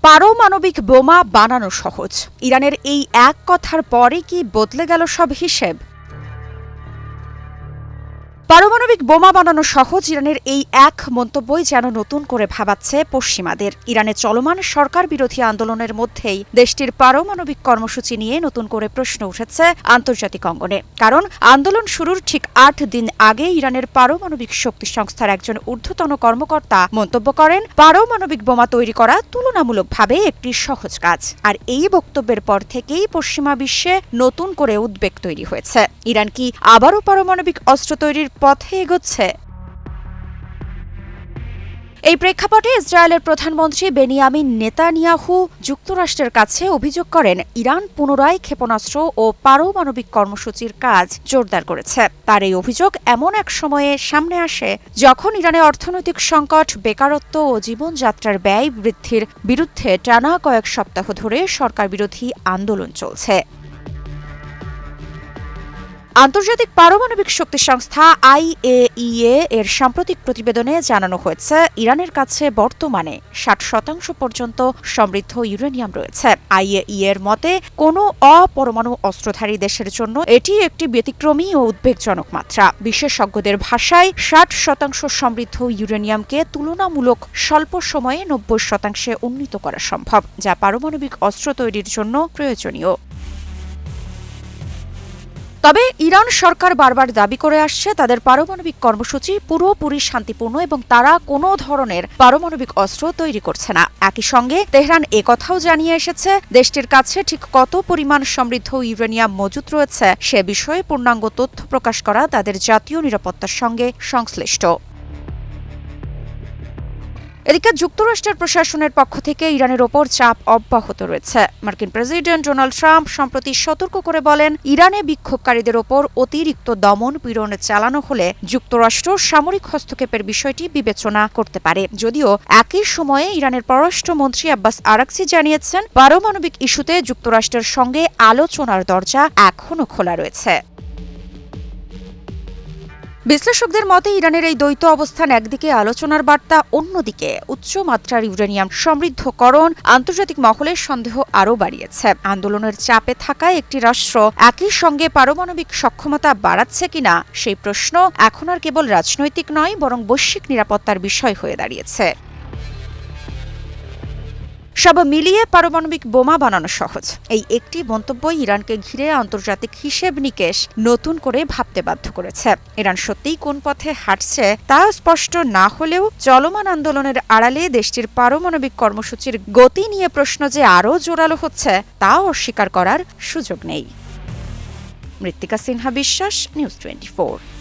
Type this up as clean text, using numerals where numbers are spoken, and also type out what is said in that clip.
পারমাণবিক বোমা বানানো সহজ। ইরানের এই এক কথার পরে কি বদলে গেল সব হিসেব? পারমাণবিক বোমা বানানো সহজ, ইরানের এই এক মন্তব্যই যেন নতুন করে ভাবাচ্ছে পশ্চিমাদের। ইরানে চলমান সরকার বিরোধী আন্দোলনের মধ্যেই দেশটির পারমাণবিক কর্মসূচি নিয়ে নতুন করে প্রশ্ন উঠেছে আন্তর্জাতিক অঙ্গনে। কারণ আন্দোলন শুরুর ঠিক ৮ দিন আগে ইরানের পারমাণবিক শক্তি সংস্থার একজন ঊর্ধ্বতন কর্মকর্তা মন্তব্য করেন, পারমাণবিক বোমা তৈরি করা তুলনামূলকভাবে একটি সহজ কাজ। আর এই বক্তব্যের পর থেকেই পশ্চিমা বিশ্বে নতুন করে উদ্বেগ তৈরি হয়েছে। ইরান কি আবারও পারমাণবিক অস্ত্র তৈরির পথে এগোচ্ছে? এই প্রেক্ষাপটে ইসরায়েলের প্রধানমন্ত্রী বেনিয়ামিন নেতানিয়াহু যুক্তরাষ্ট্রের কাছে অভিযোগ করেন, ইরান পুনরায় ক্ষেপণাস্ত্র ও পারমাণবিক কর্মসূচির কাজ জোরদার করেছে। তার এই অভিযোগ এমন এক সময়ে সামনে আসে যখন ইরানে অর্থনৈতিক সংকট, বেকারত্ব ও জীবনযাত্রার ব্যয় বৃদ্ধির বিরুদ্ধে টানা কয়েক সপ্তাহ ধরে সরকার বিরোধী আন্দোলন চলছে। আন্তর্জাতিক পারমাণবিক শক্তি সংস্থা IAEA এর সাম্প্রতিক প্রতিবেদনে জানানো হয়েছে, ইরানের কাছে বর্তমানে 60% পর্যন্ত সমৃদ্ধ ইউরেনিয়াম রয়েছে। IAEA এর মতে, কোনো অপরমাণু অস্ত্রধারী দেশের জন্য এটি একটি ব্যতিক্রমী ও উদ্বেগজনক মাত্রা। বিশেষজ্ঞদের ভাষায় 60% সমৃদ্ধ ইউরেনিয়ামকে তুলনামূলক স্বল্প সময়ে 90% উন্নীত করা সম্ভব, যা পারমাণবিক অস্ত্র তৈরির জন্য প্রয়োজনীয়। তবে ইরান সরকার বারবার দাবি করে আসছে, তাদের পারমাণবিক কর্মসূচি পুরোপুরি শান্তিপূর্ণ এবং তারা কোনো ধরনের পারমাণবিক অস্ত্র তৈরি করছে না। একই সঙ্গে তেহরান একথাও জানিয়ে এসেছে, দেশটির কাছে ঠিক কত পরিমাণ সমৃদ্ধ ইউরেনিয়াম মজুত রয়েছে সে বিষয়ে পূর্ণাঙ্গ তথ্য প্রকাশ করা তাদের জাতীয় নিরাপত্তার সঙ্গে সংশ্লিষ্ট। এদিকে যুক্তরাষ্ট্রের প্রশাসনের পক্ষ থেকে ইরানের ওপর চাপ অব্যাহত রয়েছে। মার্কিন প্রেসিডেন্ট ডোনাল্ড ট্রাম্প সম্প্রতি সতর্ক করে বলেন, ইরানে বিক্ষোভকারীদের ওপর অতিরিক্ত দমন পীড়ন চালানো হলে যুক্তরাষ্ট্র সামরিক হস্তক্ষেপের বিষয়টি বিবেচনা করতে পারে। যদিও একই সময়ে ইরানের পররাষ্ট্রমন্ত্রী আব্বাস আরাকচি জানিয়েছেন, পারমাণবিক ইস্যুতে যুক্তরাষ্ট্রের সঙ্গে আলোচনার দরজা এখনও খোলা রয়েছে। বিশ্লেষকদের মতে, ইরানের এই দ্বৈত অবস্থান, একদিকে আলোচনার বার্তা, অন্যদিকে উচ্চমাত্রার ইউরেনিয়াম সমৃদ্ধকরণ আন্তর্জাতিক মহলে সন্দেহ আরও বাড়িয়েছে। আন্দোলনের চাপে থাকা একটি রাষ্ট্র একই সঙ্গে পারমাণবিক সক্ষমতা বাড়াচ্ছে কিনা সেই প্রশ্ন এখন আর কেবল রাজনৈতিক নয়, বরং বৈশ্বিক নিরাপত্তার বিষয় হয়ে দাঁড়িয়েছে। সব মিলিয়ে পারমাণবিক বোমা বানানো সহজ, এই একটি মন্তব্যই ইরানকে ঘিরে আন্তর্জাতিক হিসেব নিকেশ নতুন করে ভাবতে বাধ্য করেছে। ইরান সত্যিই কোন পথে হাঁটছে তা স্পষ্ট না হলেও চলমান আন্দোলনের আড়ালে দেশটির পারমাণবিক কর্মসূচির গতি নিয়ে প্রশ্ন যে আরও জোরালো হচ্ছে তা অস্বীকার করার সুযোগ নেই। মৃত্তিকা সিনহা বিশ্বাস, নিউজ 24।